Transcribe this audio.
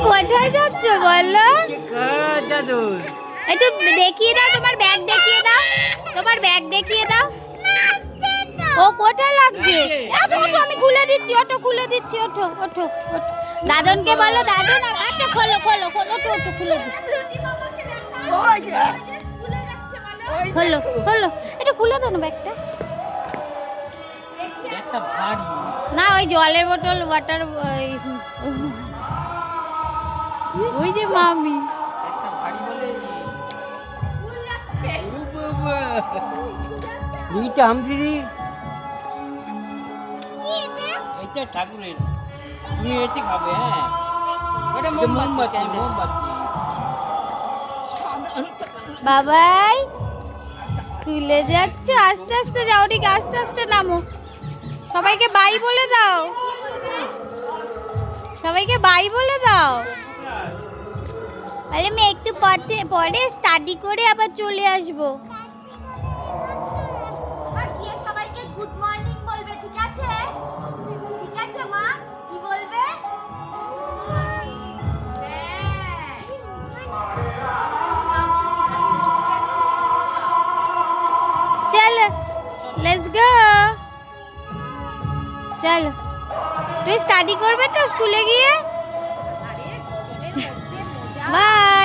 কোথায় যাচ্ছ বলো? একটু দেখিয়ে দাও, তোমার ব্যাগ দেখিয়ে দাও, তোমার ব্যাগ দেখিয়ে দাও। ও কোথায় লাগছে? ওঠো, আমি খুলে দিচ্ছি, ওঠো খুলে দিচ্ছি, ওঠো ওঠো ওঠো। দাদনকে বলো, দাদন আচ্ছা খোলো খোলো খোলো, ওঠো ওঠো খুলে দিচ্ছি। খোলো খোলো, একটু খুলে দাও না ব্যাগটা। না ওই জলের বোতল, ওয়াটার, ওই যে মামি ঠাকুরের তুমি এসে খাবে। হ্যাঁ, ওটা মোমবাতি মোমবাতি। বাবাই স্কুলে যাচ্ছ? আস্তে আস্তে যাও, ঠিক আস্তে আস্তে নামো। সবাইকে বাই বলে দাও, সবাইকে বাই বলে দাও। তাহলে আমি একটু পরে স্টাডি করে আবার চলে আসবো। সবাইকে গুড মর্নিং বলবে, ঠিক আছে? ঠিক আছে মা, কি বলবে? চলো লেটস গো। চলো, তুই স্টাডি করবে তো স্কুলে গিয়ে? বাই।